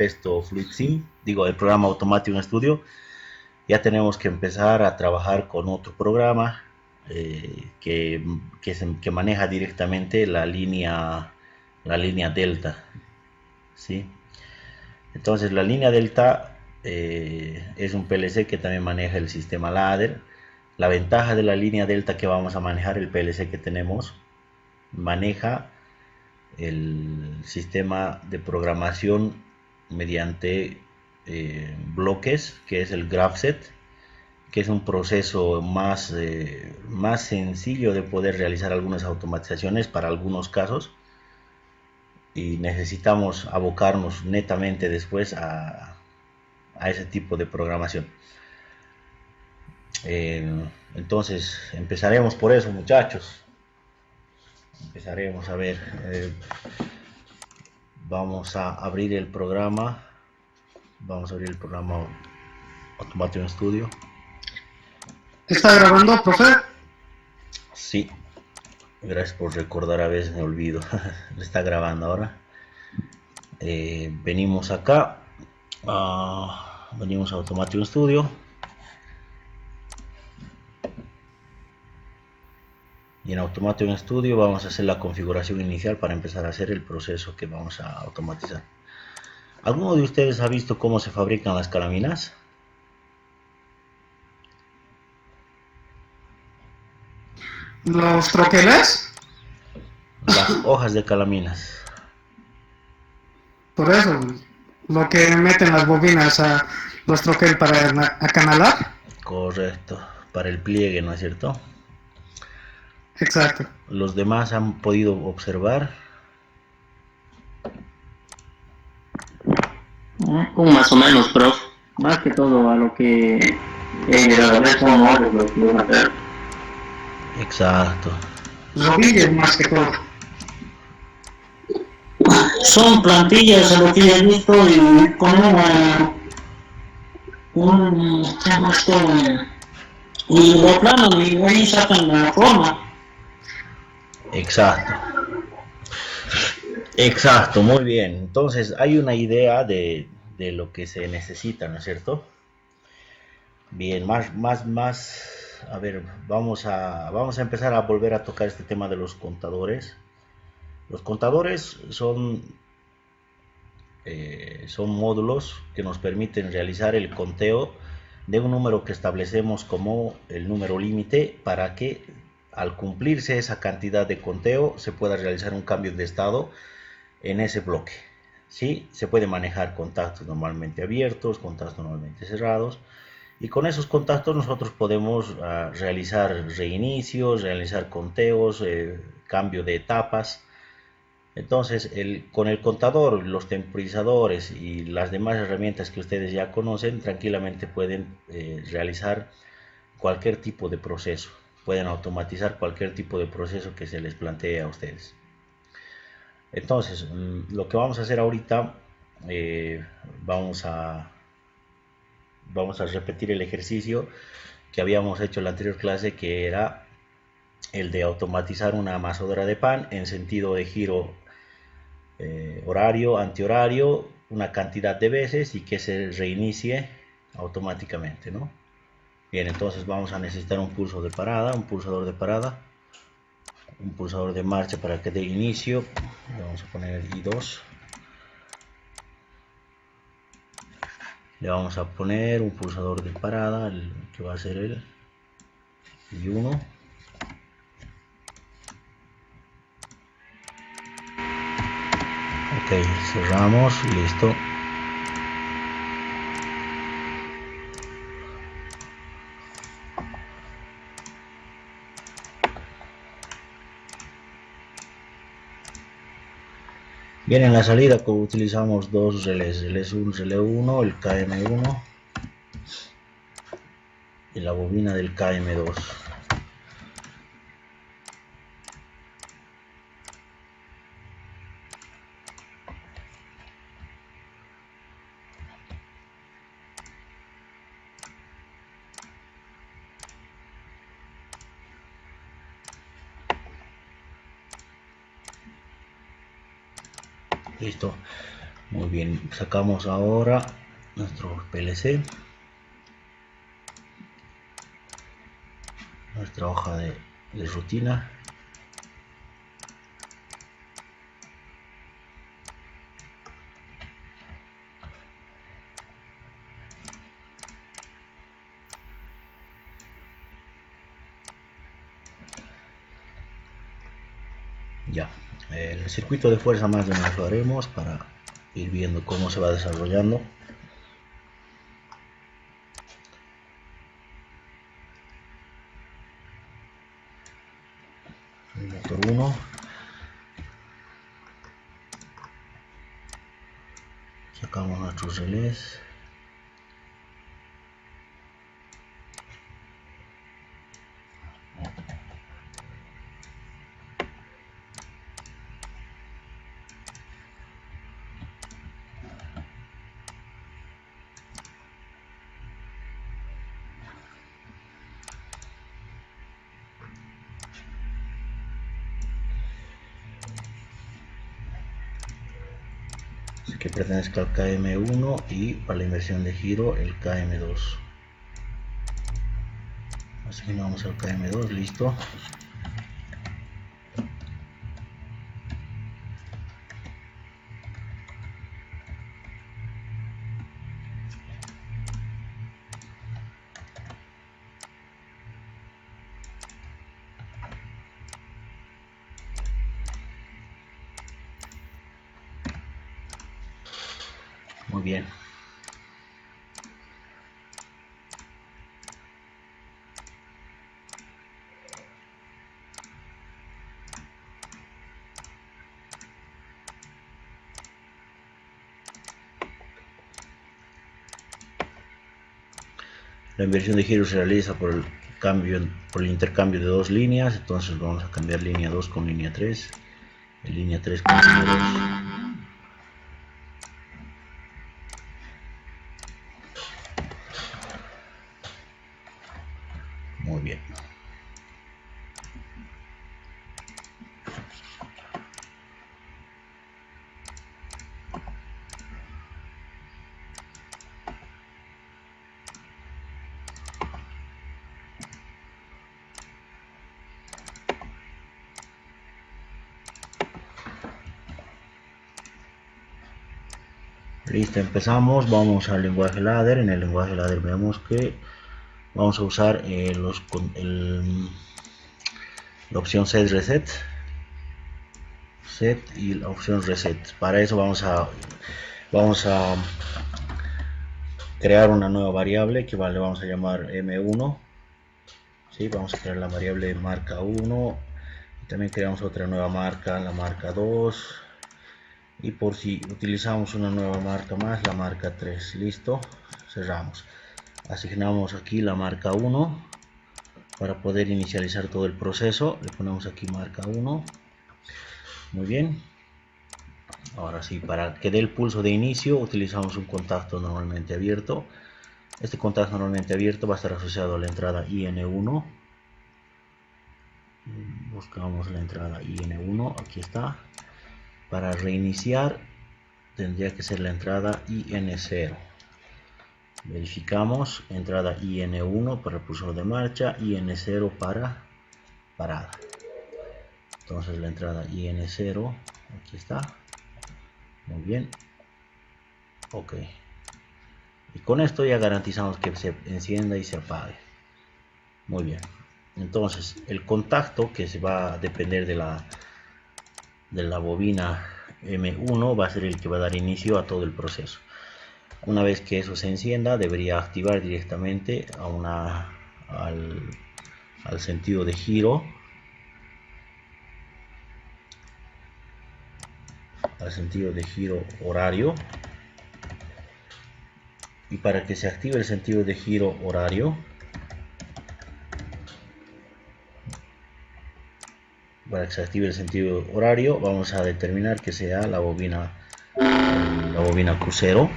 Apesto FluidSim, digo, el programa Automation Studio. Ya tenemos que empezar a trabajar con otro programa que maneja directamente la línea Delta, ¿sí? Entonces la línea Delta es un PLC que también maneja el sistema ladder. La ventaja de la línea Delta que vamos a manejar, el PLC que tenemos, maneja el sistema de programación mediante bloques, que es el GraphSet, que es un proceso más sencillo de poder realizar algunas automatizaciones para algunos casos, y necesitamos abocarnos netamente después a ese tipo de programación. Entonces empezaremos por eso, muchachos. Empezaremos a ver, vamos a abrir el programa. Vamos a abrir el programa Automation Studio. ¿Está grabando, profe? Sí, gracias por recordar, a veces me olvido. Lo está grabando ahora. Venimos acá, venimos a Automation Studio. Y en Automation Studio vamos a hacer la configuración inicial para empezar a hacer el proceso que vamos a automatizar. ¿Alguno de ustedes ha visto cómo se fabrican las calaminas? ¿Los troqueles? Las hojas de calaminas. Por eso, lo que meten las bobinas a los troqueles para acanalar. Correcto, para el pliegue, ¿no es cierto? Exacto. Los demás han podido observar. Más o menos, prof. Más que todo a lo que son moldes los que van a hacer. Exacto. Rodillas más que todo. Son plantillas a lo que he visto y con y lo planan y ahí sacan la forma. Exacto. Exacto, muy bien. Entonces hay una idea de lo que se necesita, ¿no es cierto? Bien, a ver, vamos a empezar a volver a tocar este tema de los contadores. Los contadores son módulos que nos permiten realizar el conteo de un número que establecemos como el número límite, para que al cumplirse esa cantidad de conteo se pueda realizar un cambio de estado en ese bloque. ¿Sí? Se puede manejar contactos normalmente abiertos, contactos normalmente cerrados, y con esos contactos nosotros podemos realizar reinicios, realizar conteos, cambio de etapas. Entonces, con el contador, los temporizadores y las demás herramientas que ustedes ya conocen, tranquilamente pueden realizar cualquier tipo de proceso. Pueden automatizar cualquier tipo de proceso que se les plantee a ustedes. Entonces, lo que vamos a hacer ahorita, eh, vamos a, vamos a repetir el ejercicio que habíamos hecho en la anterior clase, que era el de automatizar una amasadora de pan en sentido de giro horario, antihorario, una cantidad de veces, y que se reinicie automáticamente, ¿no? Bien, entonces vamos a necesitar un pulso de parada, un pulsador de parada, un pulsador de marcha para que dé inicio. Le vamos a poner I2. Le vamos a poner un pulsador de parada, que va a ser el I1. Ok, cerramos, listo. Bien, en la salida utilizamos dos relés, relé 1, el KM1 y la bobina del KM2. Listo. Muy bien, sacamos ahora nuestro PLC, nuestra hoja de rutina. Ya, el circuito de fuerza más de una vez lo haremos para ir viendo cómo se va desarrollando. El motor 1. Sacamos nuestros relés. Que pertenezca al KM1 y para la inversión de giro el KM2. Asignamos al KM2, listo. Muy bien. La inversión de giro se realiza por el intercambio de dos líneas. Entonces vamos a cambiar línea 2 con línea 3, línea 3 con línea 2. Muy bien. Listo, empezamos. Vamos al lenguaje ladder. En el lenguaje ladder vemos que vamos a usar la opción set reset y la opción reset. Para eso vamos a crear una nueva variable que le vamos a llamar M1. ¿Sí? Vamos a crear la variable marca 1 y también creamos otra nueva marca, la marca 2, y por si utilizamos una nueva marca más, la marca 3. Listo, cerramos. Asignamos aquí la marca 1 para poder inicializar todo el proceso. Le ponemos aquí marca 1. Muy bien. Ahora sí, para que dé el pulso de inicio utilizamos un contacto normalmente abierto. Este contacto normalmente abierto va a estar asociado a la entrada IN1. Buscamos la entrada IN1, aquí está. Para reiniciar tendría que ser la entrada IN0. Verificamos, entrada IN1 para el pulsor de marcha, IN0 para parada. Entonces la entrada IN0, aquí está. Muy bien. Ok. Y con esto ya garantizamos que se encienda y se apague. Muy bien. Entonces el contacto que se va a depender de la bobina M1 va a ser el que va a dar inicio a todo el proceso. Una vez que eso se encienda, debería activar directamente al sentido de giro, horario. Y para que se active el sentido de giro horario, vamos a determinar que sea la bobina crucero.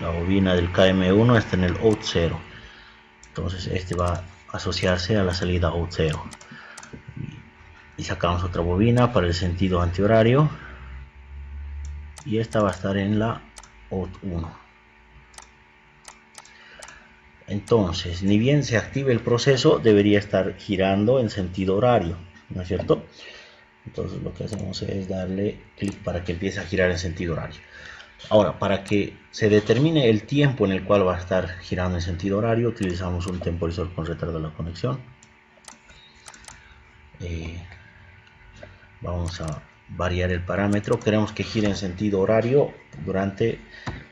La bobina del KM1 está en el out 0. Entonces este va a asociarse a la salida out 0. Y sacamos otra bobina para el sentido antihorario. y esta va a estar en la OT1. Entonces, ni bien se active el proceso, debería estar girando en sentido horario, ¿no es cierto? Entonces lo que hacemos es darle clic para que empiece a girar en sentido horario. Ahora, para que se determine el tiempo en el cual va a estar girando en sentido horario, utilizamos un temporizador con retardo de la conexión. Vamos a variar el parámetro. Queremos que gire en sentido horario durante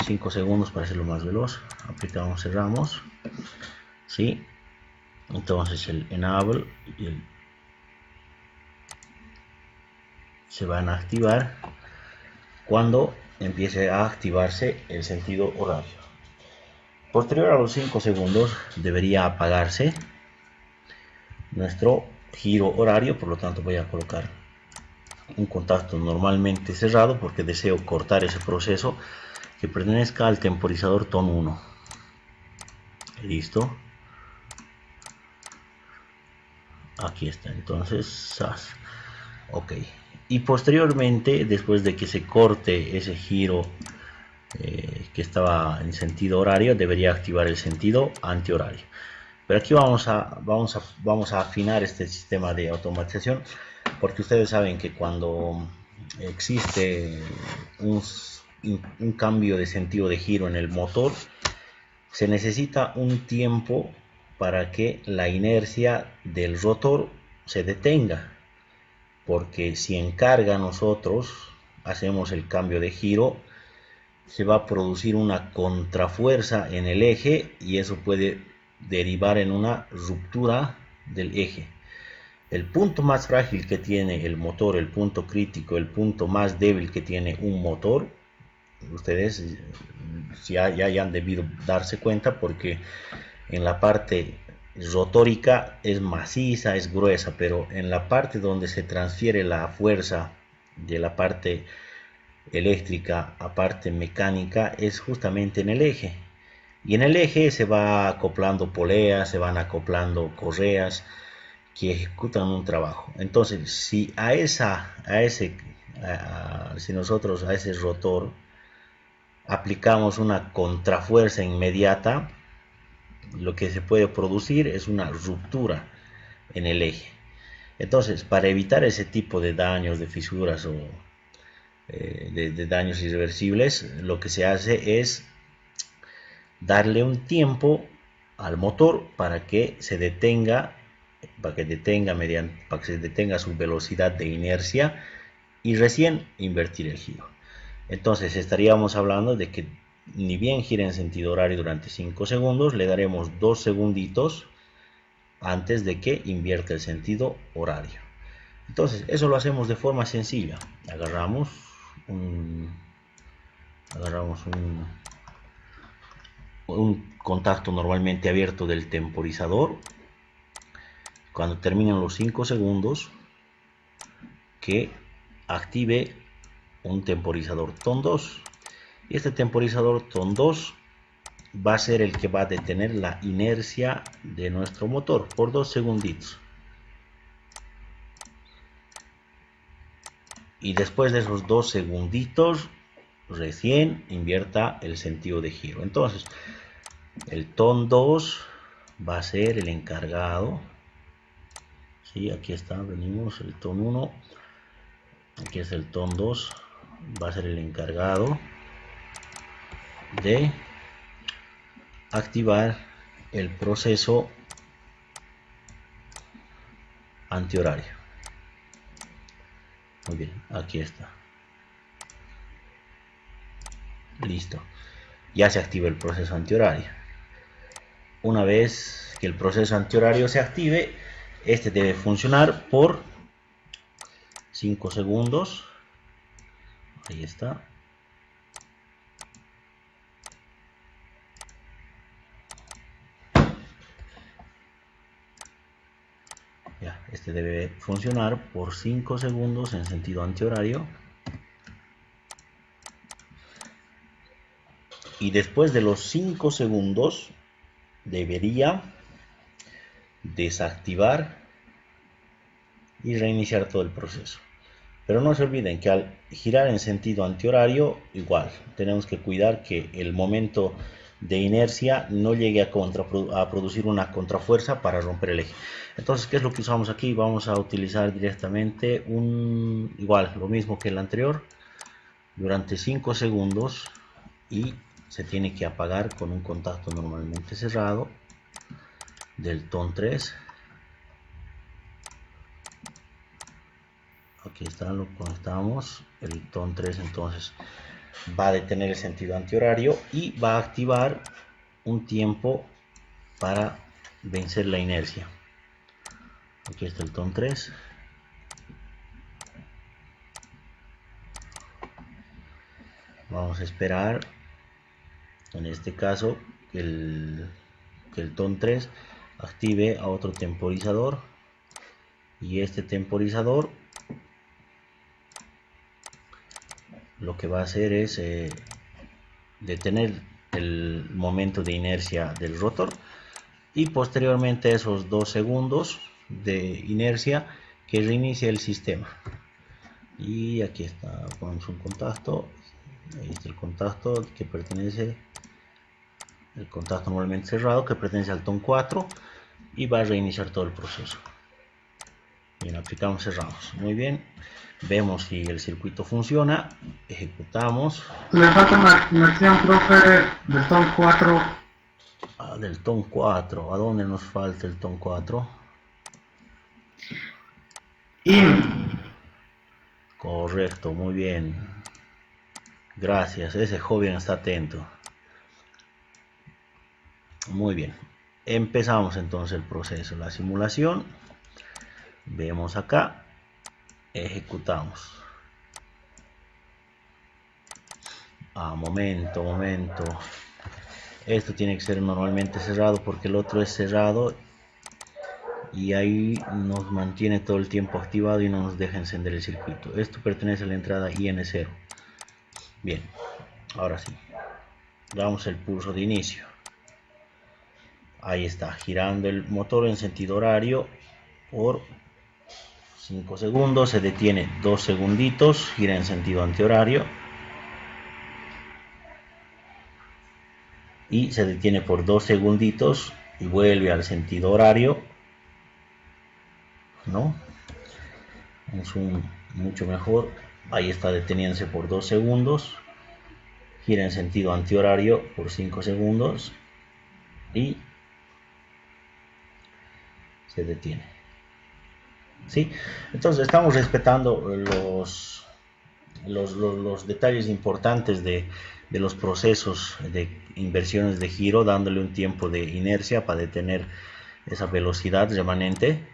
5 segundos para hacerlo más veloz. Aplicamos, cerramos. ¿Sí? Entonces el enable y el se van a activar cuando empiece a activarse el sentido horario. Posterior a los 5 segundos debería apagarse nuestro giro horario, por lo tanto voy a colocar un contacto normalmente cerrado porque deseo cortar ese proceso que pertenezca al temporizador TON 1. Listo. Aquí está, entonces SAS. Ok. Y posteriormente, después de que se corte ese giro que estaba en sentido horario, debería activar el sentido antihorario. Pero aquí vamos a afinar este sistema de automatización, porque ustedes saben que cuando existe un cambio de sentido de giro en el motor, se necesita un tiempo para que la inercia del rotor se detenga. Porque si en carga nosotros hacemos el cambio de giro, se va a producir una contrafuerza en el eje y eso puede derivar en una ruptura del eje. El punto más frágil que tiene el motor, el punto crítico, el punto más débil que tiene un motor, ustedes ya han debido darse cuenta porque en la parte rotórica es maciza, es gruesa, pero en la parte donde se transfiere la fuerza de la parte eléctrica a parte mecánica es justamente en el eje. Y en el eje se va acoplando poleas, se van acoplando correas que ejecutan un trabajo. Entonces, si si nosotros a ese rotor aplicamos una contrafuerza inmediata, lo que se puede producir es una ruptura en el eje. Entonces, para evitar ese tipo de daños, de fisuras o de daños irreversibles, lo que se hace es darle un tiempo al motor para que se detenga, para que se detenga su velocidad de inercia y recién invertir el giro. Entonces estaríamos hablando de que ni bien gira en sentido horario durante 5 segundos, le daremos 2 segunditos antes de que invierta el sentido horario. Entonces eso lo hacemos de forma sencilla. Agarramos un contacto normalmente abierto del temporizador. Cuando terminen los 5 segundos, que active un temporizador TON 2. Y este temporizador TON 2 va a ser el que va a detener la inercia de nuestro motor por 2 segunditos. Y después de esos 2 segunditos, recién invierta el sentido de giro. Entonces, el TON 2 va a ser el encargado. Sí, aquí está, venimos, el TON 1. Aquí es el TON 2. Va a ser el encargado de activar el proceso antihorario. Muy bien, aquí está. Listo. Ya se activa el proceso antihorario. Una vez que el proceso antihorario se active, este debe funcionar por 5 segundos. Ahí está. Ya, este debe funcionar por 5 segundos en sentido antihorario. Y después de los 5 segundos debería desactivar y reiniciar todo el proceso. Pero no se olviden que al girar en sentido antihorario, igual, tenemos que cuidar que el momento de inercia no llegue a producir una contrafuerza para romper el eje. Entonces, ¿qué es lo que usamos aquí? Vamos a utilizar directamente igual, lo mismo que el anterior, durante 5 segundos, y se tiene que apagar con un contacto normalmente cerrado del TON 3. Aquí está, lo conectamos, el TON 3 entonces va a detener el sentido antihorario y va a activar un tiempo para vencer la inercia. Aquí está el TON 3. Vamos a esperar, en este caso, que el TON 3 active a otro temporizador, y este temporizador lo que va a hacer es detener el momento de inercia del rotor, y posteriormente esos 2 segundos de inercia que reinicia el sistema. Y aquí está, ponemos un contacto, ahí está el contacto que pertenece, el contacto normalmente cerrado que pertenece al TON 4, y va a reiniciar todo el proceso. Bien, aplicamos, cerramos. Muy bien, vemos si el circuito funciona, ejecutamos. Le falta una conexión, profe, del TON 4. Del TON 4, ¿a dónde nos falta el TON 4? Correcto, muy bien. Gracias, ese joven está atento. Muy bien. Empezamos entonces el proceso, la simulación. Vemos acá, ejecutamos. Momento. Esto tiene que ser normalmente cerrado porque el otro es cerrado, y ahí nos mantiene todo el tiempo activado y no nos deja encender el circuito. Esto pertenece a la entrada IN0. Bien, ahora sí, damos el pulso de inicio. Ahí está, girando el motor en sentido horario por 5 segundos, se detiene 2 segunditos, gira en sentido antihorario y se detiene por 2 segunditos y vuelve al sentido horario, ¿no? Un zoom mucho mejor. Ahí está deteniéndose por 2 segundos, gira en sentido antihorario por 5 segundos y se detiene. ¿Sí? Entonces estamos respetando los detalles importantes de los procesos de inversiones de giro, dándole un tiempo de inercia para detener esa velocidad remanente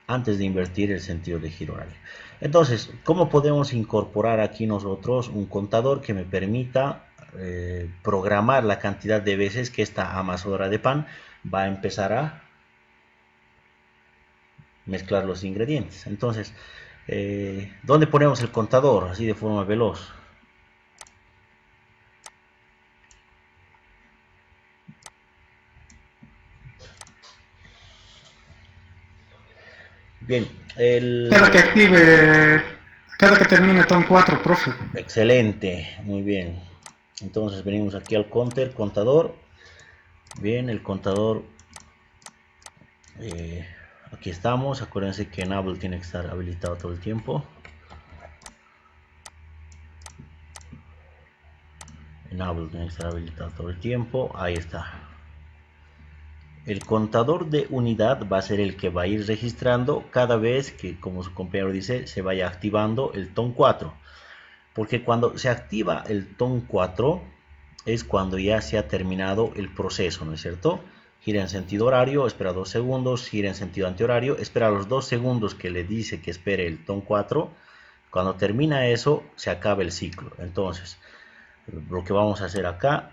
antes de invertir el sentido de giro horario. Entonces, ¿cómo podemos incorporar aquí nosotros un contador que me permita programar la cantidad de veces que esta amasora de pan va a empezar a mezclar los ingredientes? Entonces, ¿dónde ponemos el contador así de forma veloz? Bien, Cada que termine TON 4, profe. excelente, muy bien. Entonces venimos aquí al contador. Bien, el contador, aquí estamos. Acuérdense que Enable tiene que estar habilitado todo el tiempo. Enable tiene que estar habilitado todo el tiempo. Ahí está. El contador de unidad va a ser el que va a ir registrando cada vez que, como su compañero dice, se vaya activando el TON 4. Porque cuando se activa el TON 4 es cuando ya se ha terminado el proceso, ¿no es cierto? Gira en sentido horario, espera 2 segundos, gira en sentido antihorario, espera los 2 segundos que le dice que espere el TON 4. Cuando termina eso, se acaba el ciclo. Entonces, lo que vamos a hacer acá,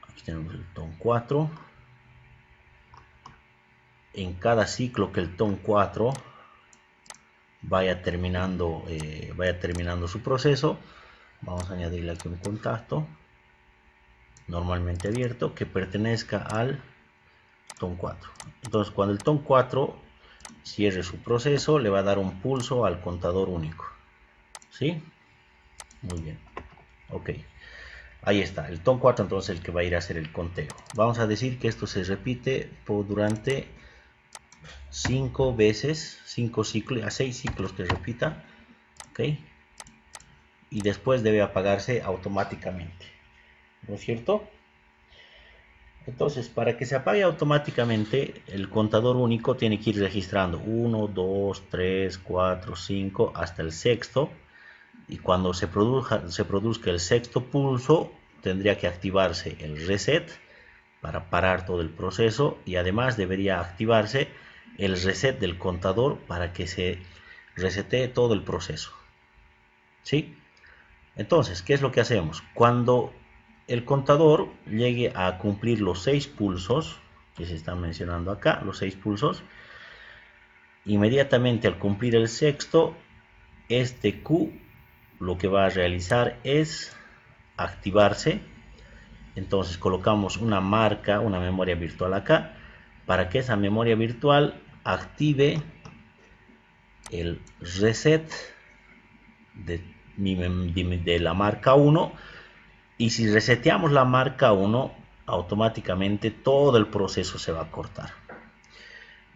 aquí tenemos el TON 4. En cada ciclo que el TON 4 vaya terminando su proceso, vamos a añadirle aquí un contacto normalmente abierto que pertenezca al TON 4. Entonces cuando el TON 4 cierre su proceso, le va a dar un pulso al contador único. ¿Sí? Muy bien. Ok. Ahí está. El TON 4 entonces el que va a ir a hacer el conteo. Vamos a decir que esto se repite durante 5 veces, 5 ciclos, a 6 ciclos que repita. Ok. Y después debe apagarse automáticamente. ¿No es cierto? Entonces, para que se apague automáticamente, el contador único tiene que ir registrando 1, 2, 3, 4, 5 hasta el sexto. Y cuando se produzca el sexto pulso, tendría que activarse el reset para parar todo el proceso. Y además debería activarse el reset del contador para que se resetee todo el proceso. ¿Sí? Entonces, ¿qué es lo que hacemos? Cuando el contador llegue a cumplir los 6 pulsos, que se están mencionando acá, los 6 pulsos, inmediatamente al cumplir el sexto, este Q lo que va a realizar es activarse. Entonces colocamos una marca, una memoria virtual acá, para que esa memoria virtual active el reset de la marca 1. Y si reseteamos la marca 1, automáticamente todo el proceso se va a cortar.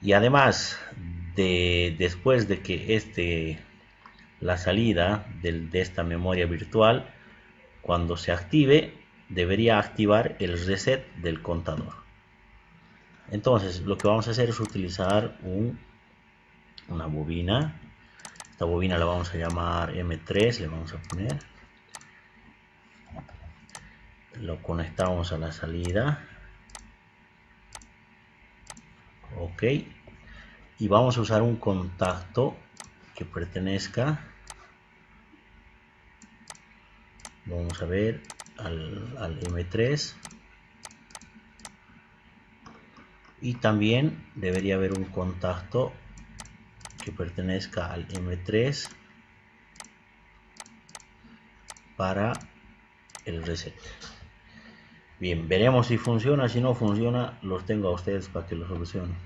Y además, después de que la salida de esta memoria virtual, cuando se active, debería activar el reset del contador. Entonces, lo que vamos a hacer es utilizar una bobina. Esta bobina la vamos a llamar M3, le vamos a poner. Lo conectamos a la salida. Ok. Y vamos a usar un contacto que pertenezca, vamos a ver, al M3. Y también debería haber un contacto que pertenezca al M3 para el reset. Bien, veremos si funciona. Si no funciona, los tengo a ustedes para que lo solucionen.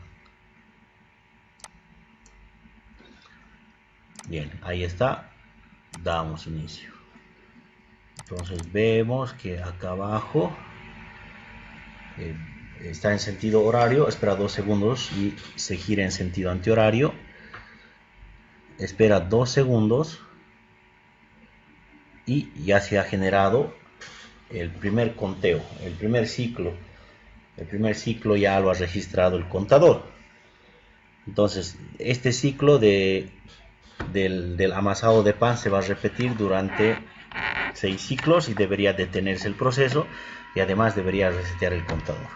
Bien, ahí está. Damos inicio. Entonces vemos que acá abajo está en sentido horario. Espera 2 segundos y se gira en sentido antihorario. Espera 2 segundos y ya se ha generado el primer conteo, el primer ciclo. El primer ciclo ya lo ha registrado el contador. Entonces, este ciclo del amasado de pan se va a repetir durante 6 ciclos y debería detenerse el proceso y además debería resetear el contador.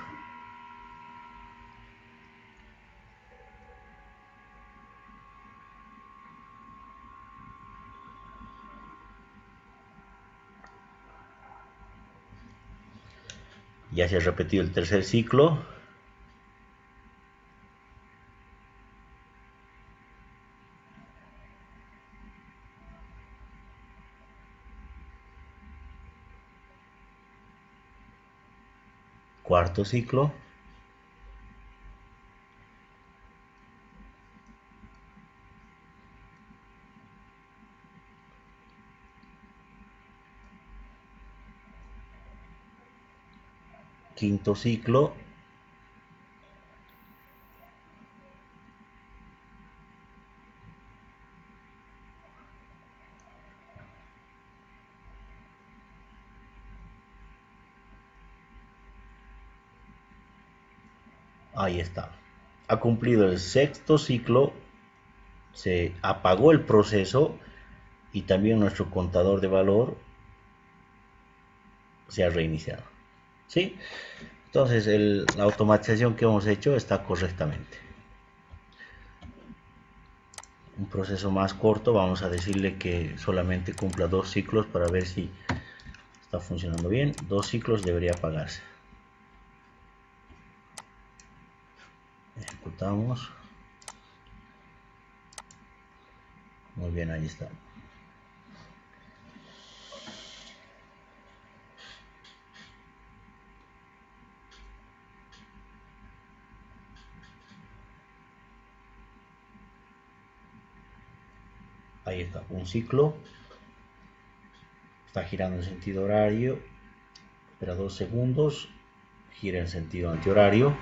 Ya se ha repetido el tercer ciclo. Cuarto ciclo. Quinto ciclo. Ahí está. Ha cumplido el sexto ciclo. Se apagó el proceso y también nuestro contador de valor se ha reiniciado. ¿Sí? Entonces la automatización que hemos hecho está correctamente. Un proceso más corto, vamos a decirle que solamente cumpla 2 ciclos para ver si está funcionando bien. 2 ciclos debería apagarse. Ejecutamos. Muy bien, ahí está. Ahí está, un ciclo. Está girando en sentido horario. Espera 2 segundos. Gira en sentido antihorario.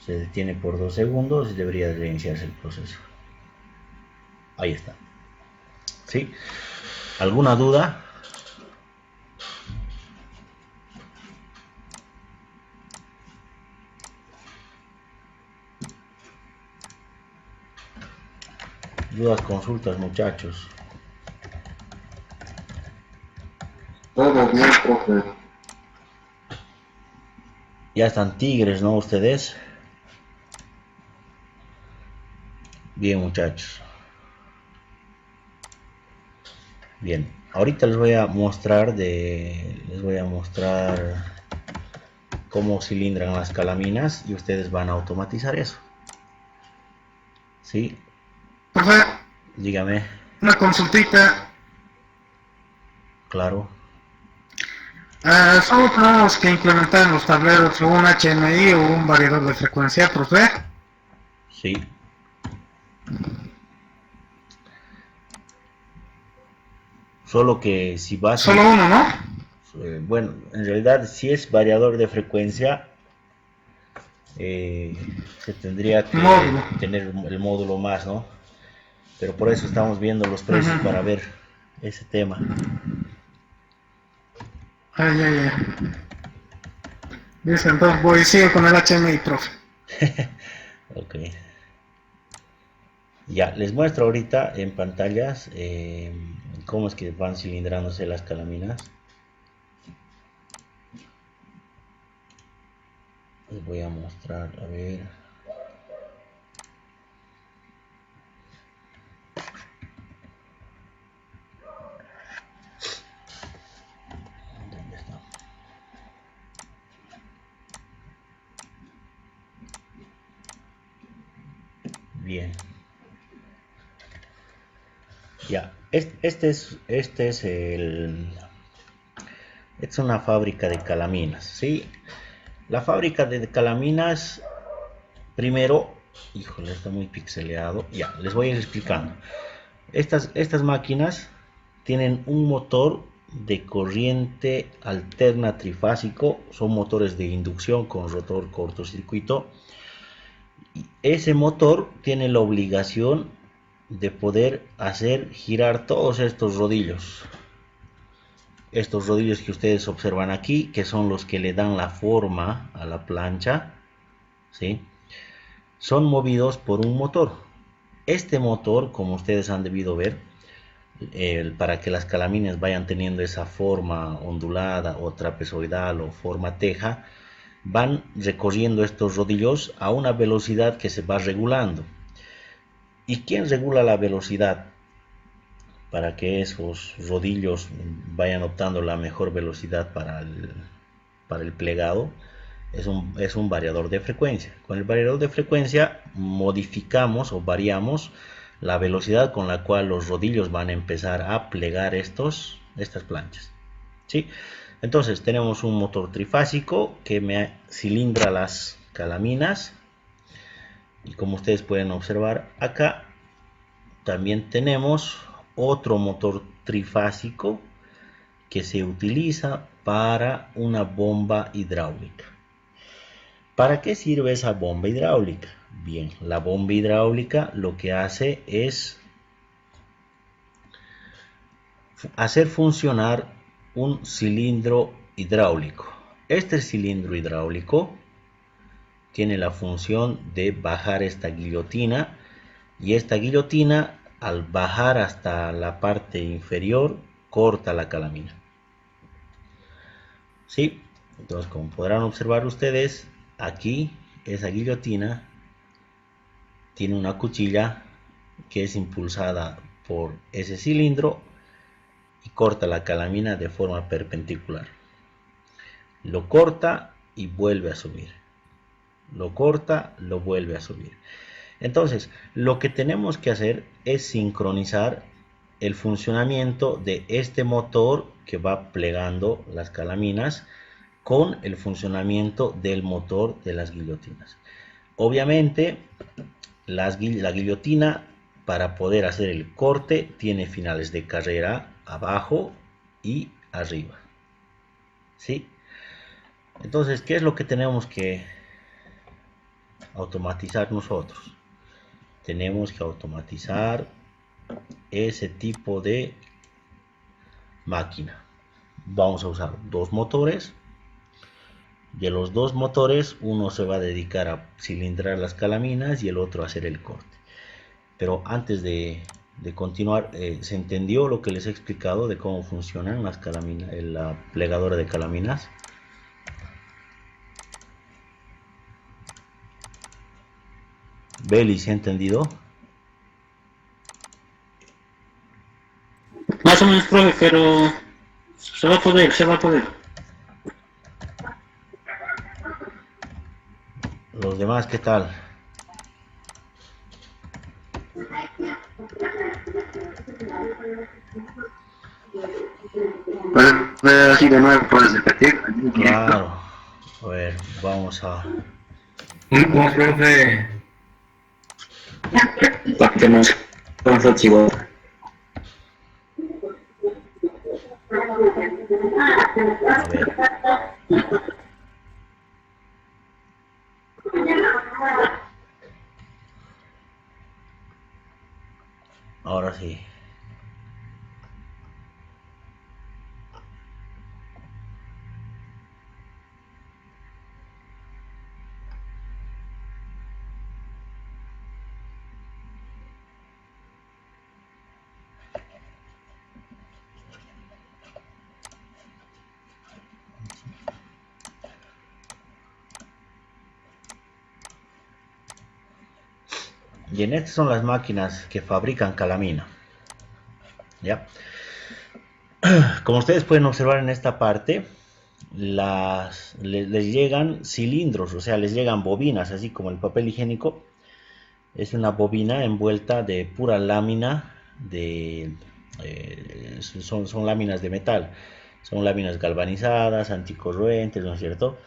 Se detiene por 2 segundos y debería reiniciarse el proceso. Ahí está. ¿Sí? ¿Alguna duda? Dudas, consultas, muchachos. Todo bien, profe. Ya están tigres, ¿no? Ustedes. Bien, muchachos. Bien. Ahorita les voy a mostrar cómo cilindran las calaminas y ustedes van a automatizar eso. ¿Sí? Profe, Dígame. una consultita. Claro. Solo tenemos que implementar en los tableros un HMI o un variador de frecuencia, profe. Sí. Solo que si vas Solo uno, ¿no? bueno, en realidad si es variador de frecuencia, se tendría que Módulo. tener el módulo más, ¿no? Pero por eso estamos viendo los precios para ver ese tema. Ay, ay, ay. Dice, entonces sigo con el HMI, profe. Ok. Ya, les muestro ahorita en pantallas cómo es que van cilindrándose las calaminas. Les voy a mostrar, a ver. ¿Dónde está? Bien. Ya, esta es una fábrica de calaminas, ¿sí? La fábrica de calaminas, primero, híjole, está muy pixeleado. Ya, les voy a ir explicando. Estas máquinas tienen un motor de corriente alterna trifásico, son motores de inducción con rotor cortocircuito. Y ese motor tiene la obligación de poder hacer girar todos estos rodillos. Estos rodillos que ustedes observan aquí, que son los que le dan la forma a la plancha, ¿sí? Son movidos por un motor. Este motor, como ustedes han debido ver, para que las calaminas vayan teniendo esa forma ondulada o trapezoidal o forma teja, van recorriendo estos rodillos a una velocidad que se va regulando. ¿Y quién regula la velocidad? Para que esos rodillos vayan optando la mejor velocidad para el plegado, es un variador de frecuencia. Con el variador de frecuencia modificamos o variamos la velocidad con la cual los rodillos van a empezar a plegar estas planchas, ¿sí? Entonces tenemos un motor trifásico que me cilindra las calaminas, y como ustedes pueden observar acá, también tenemos otro motor trifásico que se utiliza para una bomba hidráulica. ¿Para qué sirve esa bomba hidráulica? Bien, la bomba hidráulica lo que hace es hacer funcionar un cilindro hidráulico. Este cilindro hidráulico tiene la función de bajar esta guillotina, y esta guillotina, al bajar hasta la parte inferior, corta la calamina. ¿Sí? Entonces, como podrán observar ustedes, aquí esa guillotina tiene una cuchilla que es impulsada por ese cilindro y corta la calamina de forma perpendicular. Lo corta y vuelve a subir. Lo corta, lo vuelve a subir. Entonces, lo que tenemos que hacer es sincronizar el funcionamiento de este motor que va plegando las calaminas con el funcionamiento del motor de las guillotinas. Obviamente, la guillotina, para poder hacer el corte, tiene finales de carrera abajo y arriba, ¿sí? Entonces, ¿qué es lo que tenemos que automatizar nosotros? Tenemos que automatizar ese tipo de máquina. Vamos a usar dos motores. De los dos motores, uno se va a dedicar a cilindrar las calaminas y el otro a hacer el corte. Pero antes de continuar, ¿se entendió lo que les he explicado de cómo funcionan las calaminas, la plegadora de calaminas? Beli, ¿se ha entendido? Más o menos, profe, pero se va a poder, se va a poder. Los demás, ¿qué tal? ¿Puedes ver así de nuevo? ¿Puedes repetir? Claro. A ver, vamos a... No, profe. Para que nos consultes igual. A ver. Ahora sí. Y en estas son las máquinas que fabrican calamina. ¿Ya? Como ustedes pueden observar en esta parte, les llegan cilindros, o sea, les llegan bobinas, así como el papel higiénico. Es una bobina envuelta de pura lámina son láminas de metal, son láminas galvanizadas, anticorrientes, ¿no es cierto?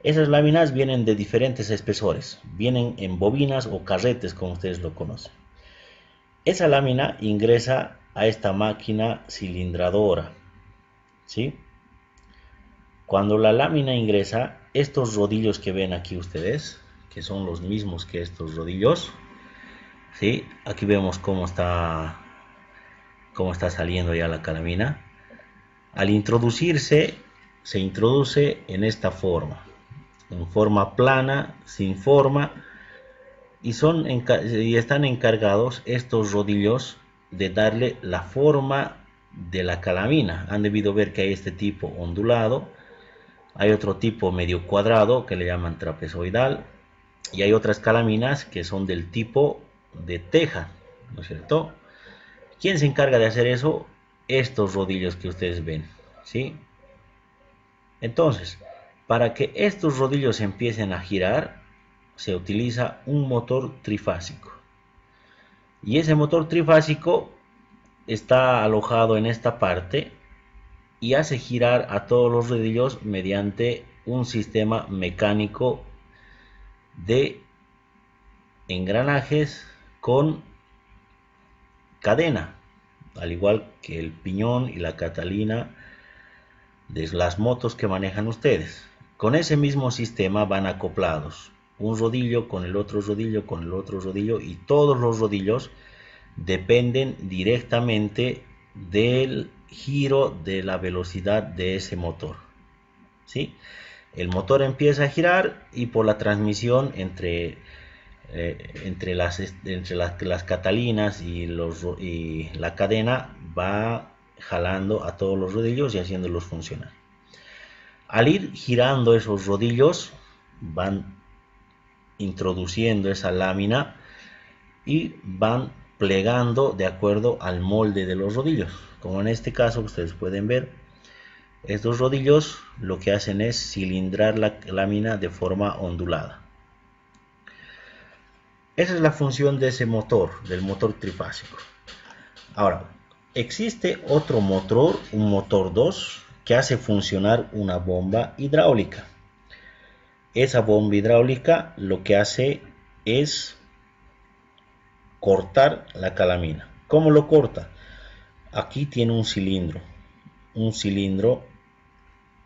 Esas láminas vienen de diferentes espesores, vienen en bobinas o carretes, como ustedes lo conocen. Esa lámina ingresa a esta máquina cilindradora, ¿sí? Cuando la lámina ingresa, estos rodillos que ven aquí ustedes, que son los mismos que estos rodillos, ¿sí? Aquí vemos cómo está saliendo ya la calamina. Al introducirse, se introduce en esta forma, en forma plana, sin forma, y están encargados estos rodillos de darle la forma de la calamina. Han debido ver que hay este tipo ondulado, hay otro tipo medio cuadrado que le llaman trapezoidal, y hay otras calaminas que son del tipo de teja, ¿no es cierto? ¿Quién se encarga de hacer eso? Estos rodillos que ustedes ven, ¿sí? Entonces, para que estos rodillos empiecen a girar, se utiliza un motor trifásico. Y ese motor trifásico está alojado en esta parte y hace girar a todos los rodillos mediante un sistema mecánico de engranajes con cadena, al igual que el piñón y la catalina de las motos que manejan ustedes. Con ese mismo sistema van acoplados un rodillo con el otro rodillo con el otro rodillo, y todos los rodillos dependen directamente del giro de la velocidad de ese motor, ¿sí? El motor empieza a girar y por la transmisión entre las catalinas y la cadena va jalando a todos los rodillos y haciéndolos funcionar. Al ir girando esos rodillos, van introduciendo esa lámina y van plegando de acuerdo al molde de los rodillos. Como en este caso ustedes pueden ver, estos rodillos lo que hacen es cilindrar la lámina de forma ondulada. Esa es la función de ese motor, del motor trifásico. Ahora, existe otro motor, un motor 2, que hace funcionar una bomba hidráulica. Esa bomba hidráulica lo que hace es cortar la calamina. ¿Cómo lo corta? Aquí tiene un cilindro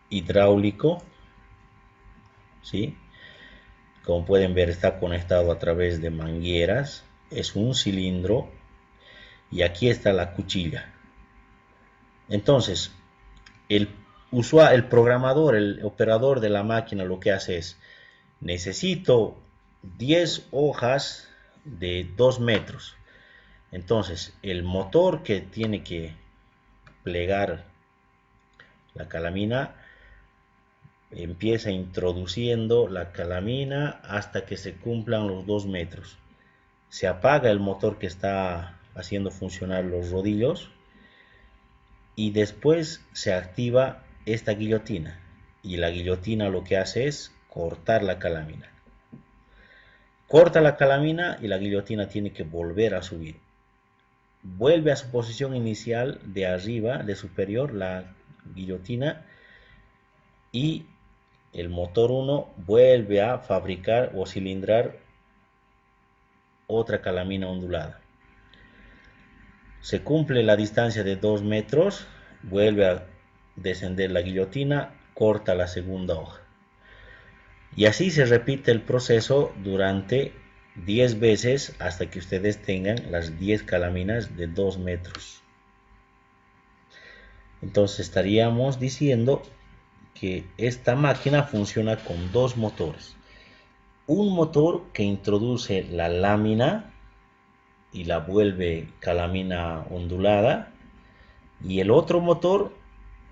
hidráulico, ¿sí? Como pueden ver, está conectado a través de mangueras. Es un cilindro y aquí está la cuchilla. Entonces, el programador, el operador de la máquina lo que hace es: necesito 10 hojas de 2 metros. Entonces, el motor que tiene que plegar la calamina empieza introduciendo la calamina hasta que se cumplan los 2 metros. Se apaga el motor que está haciendo funcionar los rodillos y después se activa esta guillotina, y la guillotina lo que hace es cortar la calamina. Corta la calamina y la guillotina tiene que volver a subir. Vuelve a su posición inicial de arriba, de superior, la guillotina, y el motor 1 vuelve a fabricar o cilindrar otra calamina ondulada. Se cumple la distancia de 2 metros, vuelve a descender la guillotina, corta la segunda hoja. Y así se repite el proceso durante 10 veces hasta que ustedes tengan las 10 calaminas de 2 metros. Entonces estaríamos diciendo que esta máquina funciona con dos motores. Un motor que introduce la lámina y la vuelve calamina ondulada, y el otro motor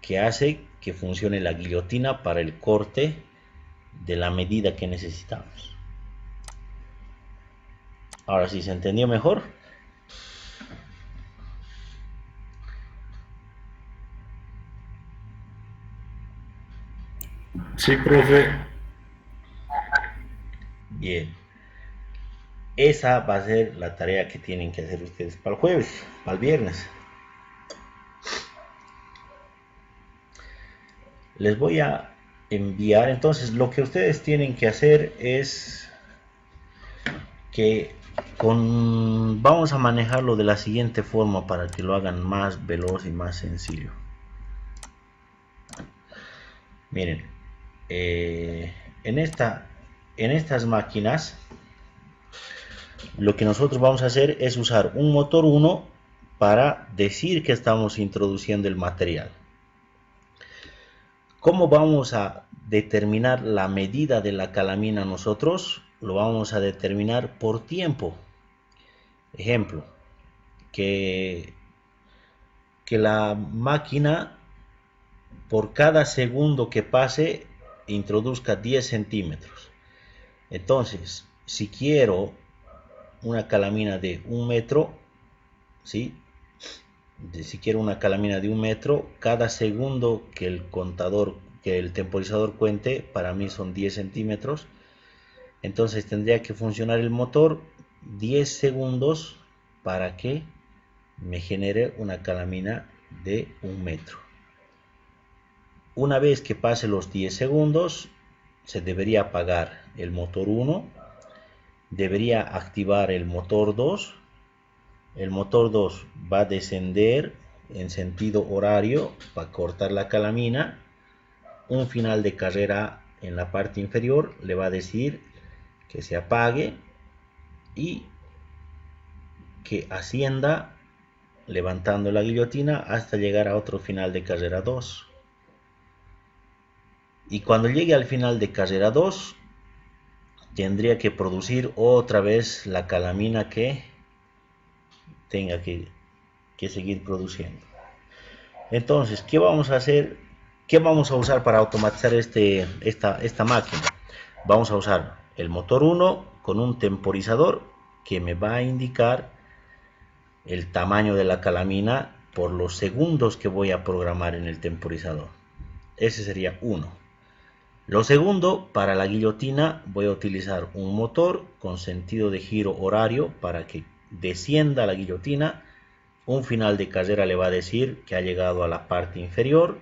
que hace que funcione la guillotina para el corte de la medida que necesitamos. Ahora sí se entendió mejor. Sí, profe. Bien. Esa va a ser la tarea que tienen que hacer ustedes para el jueves, para el viernes. Les voy a enviar, entonces lo que ustedes tienen que hacer es que vamos a manejarlo de la siguiente forma para que lo hagan más veloz y más sencillo. Miren, en estas máquinas lo que nosotros vamos a hacer es usar un motor 1 para decir que estamos introduciendo el material. ¿Cómo vamos a determinar la medida de la calamina nosotros? Lo vamos a determinar por tiempo. Ejemplo, que la máquina por cada segundo que pase introduzca 10 centímetros. Entonces, si quiero una calamina de 1 metro, ¿sí? Si quiero una calamina de 1 metro, cada segundo que el temporizador cuente, para mí son 10 centímetros. Entonces tendría que funcionar el motor 10 segundos para que me genere una calamina de 1 metro. Una vez que pase los 10 segundos, se debería apagar el motor 1, debería activar el motor 2. El motor 2 va a descender en sentido horario para cortar la calamina. Un final de carrera en la parte inferior le va a decir que se apague y que ascienda levantando la guillotina hasta llegar a otro final de carrera 2. Y cuando llegue al final de carrera 2, tendría que producir otra vez la calamina que tenga que seguir produciendo. Entonces, ¿qué vamos a hacer? ¿Qué vamos a usar para automatizar esta máquina? Vamos a usar el motor 1 con un temporizador que me va a indicar el tamaño de la calamina por los segundos que voy a programar en el temporizador. Ese sería uno. Lo segundo, para la guillotina voy a utilizar un motor con sentido de giro horario para que descienda la guillotina. Un final de carrera le va a decir que ha llegado a la parte inferior.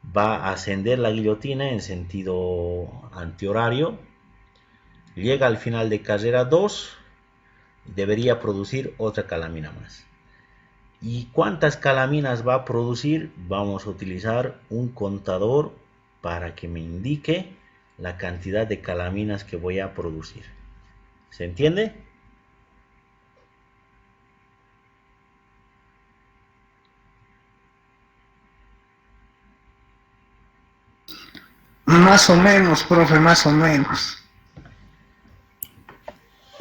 Va a ascender la guillotina en sentido antihorario. Llega al final de carrera 2 debería producir otra calamina más. ¿Y cuántas calaminas va a producir? Vamos a utilizar un contador para que me indique la cantidad de calaminas que voy a producir. ¿Se entiende? Más o menos, profe, más o menos.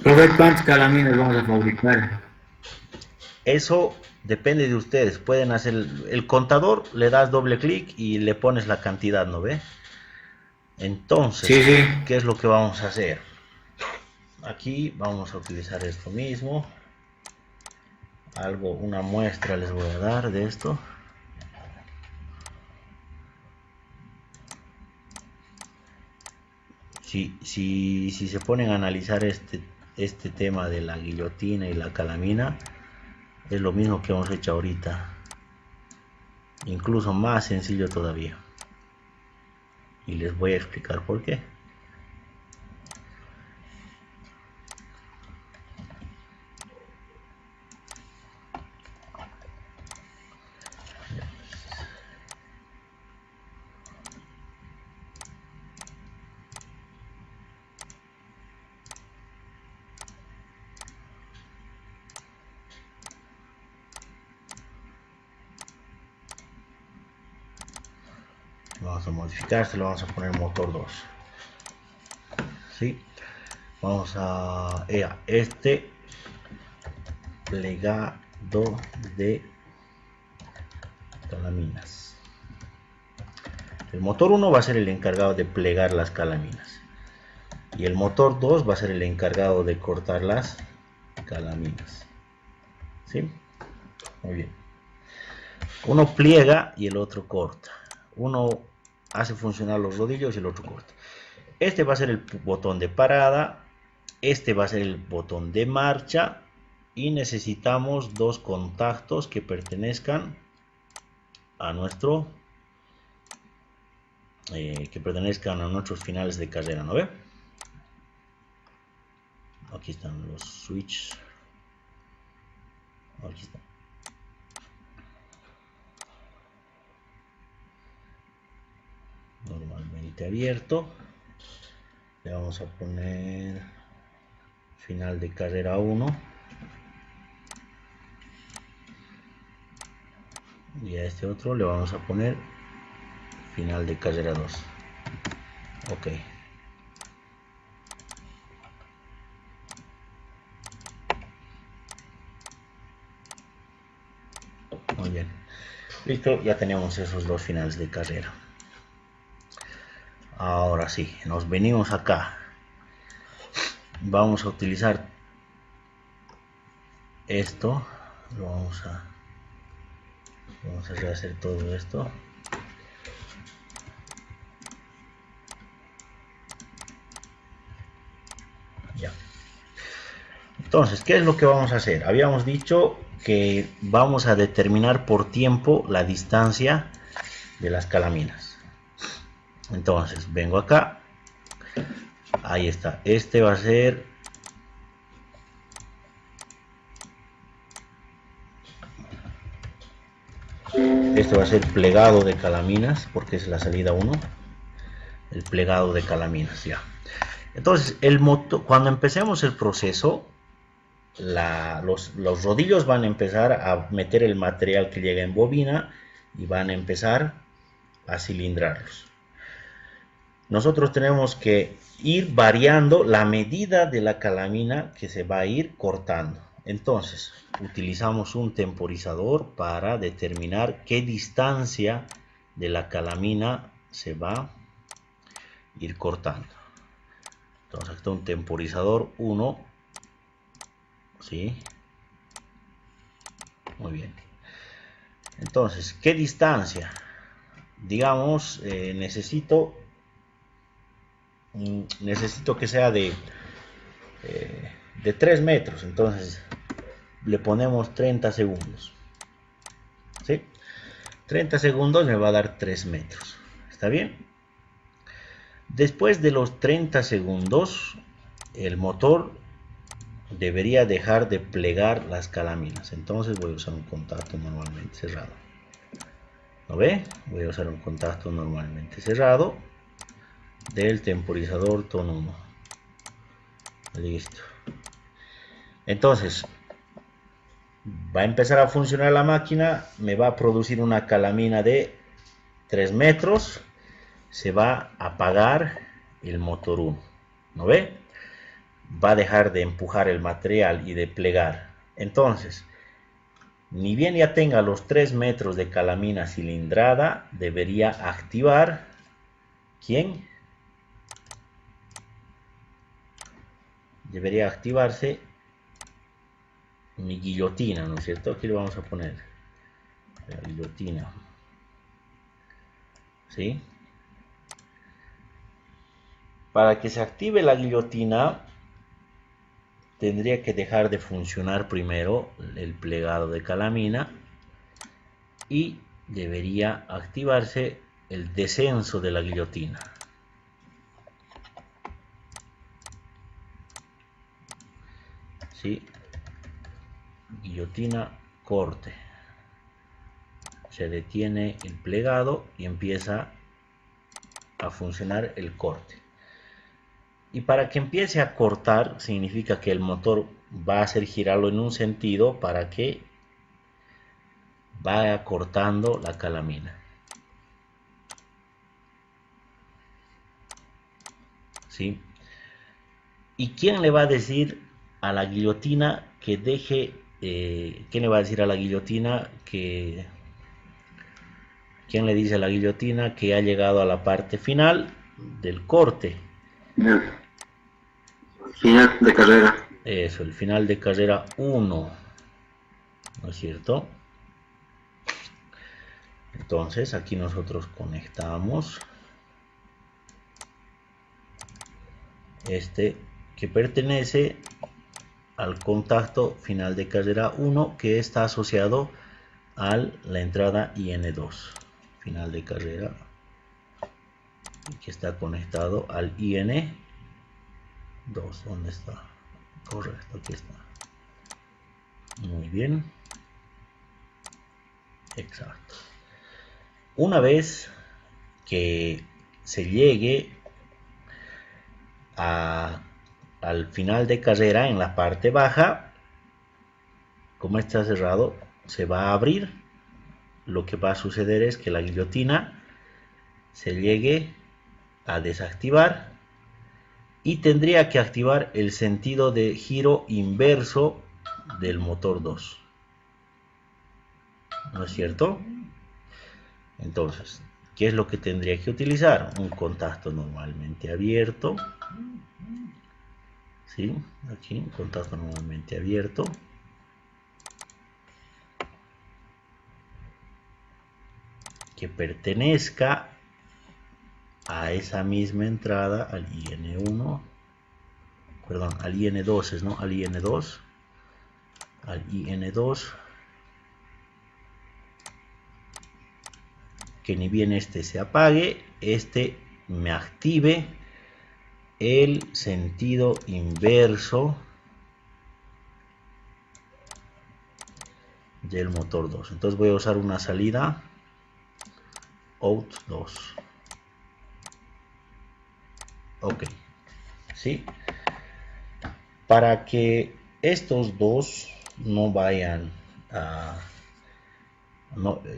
Profe, ¿cuántas calaminas vamos a fabricar? Eso depende de ustedes. Pueden hacer el contador, le das doble clic y le pones la cantidad, ¿no ve? Entonces, Sí. ¿qué es lo que vamos a hacer? Aquí vamos a utilizar esto mismo. Una muestra les voy a dar de esto. Si se ponen a analizar este tema de la guillotina y la calamina, es lo mismo que hemos hecho ahorita, incluso más sencillo todavía, y les voy a explicar por qué. Vamos a modificar, se lo vamos a poner motor 2. ¿Sí? Vamos a este plegado de calaminas. El motor 1 va a ser el encargado de plegar las calaminas y el motor 2 va a ser el encargado de cortar las calaminas. ¿Sí? Muy bien. Uno pliega y el otro corta. Uno hace funcionar los rodillos y el otro corta. Este va a ser el botón de parada, este va a ser el botón de marcha, y necesitamos dos contactos que pertenezcan a nuestros finales de carrera, ¿no ve? Aquí están los switches. Aquí está. Normalmente abierto. Le vamos a poner final de carrera 1 y a este otro le vamos a poner final de carrera 2. Ok. Muy bien. Listo, ya tenemos esos dos finales de carrera. Ahora sí, nos venimos acá. Vamos a utilizar esto. Vamos a rehacer todo esto. Ya. Entonces, ¿qué es lo que vamos a hacer? Habíamos dicho que vamos a determinar por tiempo la distancia de las calaminas. Entonces vengo acá, ahí está, este va a ser plegado de calaminas, porque es la salida 1, el plegado de calaminas, ya. Entonces el motor, cuando empecemos el proceso, los rodillos van a empezar a meter el material que llega en bobina y van a empezar a cilindrarlos. Nosotros tenemos que ir variando la medida de la calamina que se va a ir cortando. Entonces, utilizamos un temporizador para determinar qué distancia de la calamina se va a ir cortando. Entonces, aquí está un temporizador 1. ¿Sí? Muy bien. Entonces, ¿qué distancia? Digamos, necesito que sea de 3 metros. Entonces le ponemos 30 segundos. ¿Sí? 30 segundos me va a dar 3 metros. ¿Está bien? Después de los 30 segundos, el motor debería dejar de plegar las calaminas. Entonces voy a usar un contacto normalmente cerrado. ¿Lo ve? Voy a usar un contacto normalmente cerrado del temporizador tono 1. Listo. Entonces va a empezar a funcionar la máquina, me va a producir una calamina de 3 metros, se va a apagar el motor 1, ¿no ve? Va a dejar de empujar el material y de plegar. Entonces, ni bien ya tenga los 3 metros de calamina cilindrada, debería activar, ¿quién? Debería activarse mi guillotina, ¿no es cierto? Aquí le vamos a poner la guillotina, ¿sí? Para que se active la guillotina, tendría que dejar de funcionar primero el plegado de calamina y debería activarse el descenso de la guillotina. ¿Sí? Guillotina, corte. Se detiene el plegado y empieza a funcionar el corte. Y para que empiece a cortar, significa que el motor va a hacer girarlo en un sentido para que vaya cortando la calamina. ¿Sí? ¿Y quién le va a decir a la guillotina que deje, quién le va a decir a la guillotina que, quién le dice a la guillotina que ha llegado a la parte final del corte? Final de carrera. Eso, el final de carrera 1, ¿no es cierto? Entonces aquí nosotros conectamos este que pertenece al contacto final de carrera 1, que está asociado a la entrada IN2 final de carrera, que está conectado al IN2. ¿Dónde está? Correcto, aquí está. Muy bien, exacto. Una vez que se llegue al final de carrera, en la parte baja, como está cerrado, se va a abrir. Lo que va a suceder es que la guillotina se llegue a desactivar y tendría que activar el sentido de giro inverso del motor 2, ¿no es cierto? Entonces, ¿qué es lo que tendría que utilizar? Un contacto normalmente abierto, ¿sí? Aquí un contacto normalmente abierto, que pertenezca a esa misma entrada, al IN1, perdón, al IN2, ¿no? Al IN2, que ni bien este se apague, este me active el sentido inverso del motor 2. Entonces voy a usar una salida out 2. Ok, ¿sí? Para que estos dos no vayan a...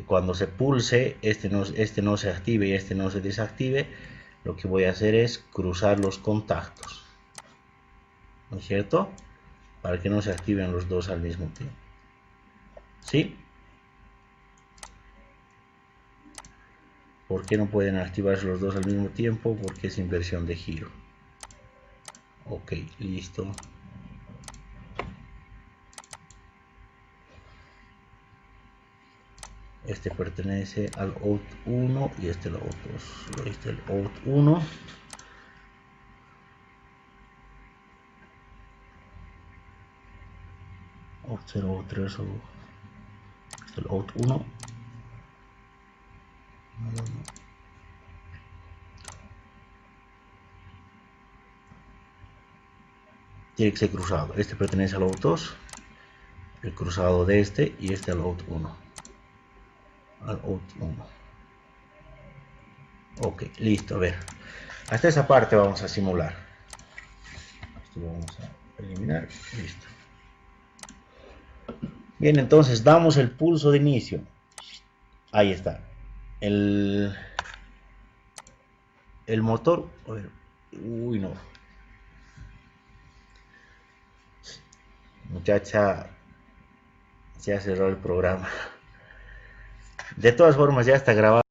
cuando se pulse, este no se active y este no se desactive, lo que voy a hacer es cruzar los contactos, ¿no es cierto? Para que no se activen los dos al mismo tiempo, ¿sí? ¿Por qué no pueden activarse los dos al mismo tiempo? Porque es inversión de giro. Ok, listo. Este pertenece al out 1 y este al out 2. Este es el out 1. Out 0, out 3, este es el out 1. tiene que ser cruzado. Este pertenece al out 2, el cruzado de este y este al out 1. Al out 1. Ok, listo, a ver. Hasta esa parte vamos a simular. Esto lo vamos a eliminar. Listo. Bien, entonces damos el pulso de inicio. Ahí está. El motor. A ver. Uy, no. Muchacha, se ha cerrado el programa. De todas formas, ya está grabado.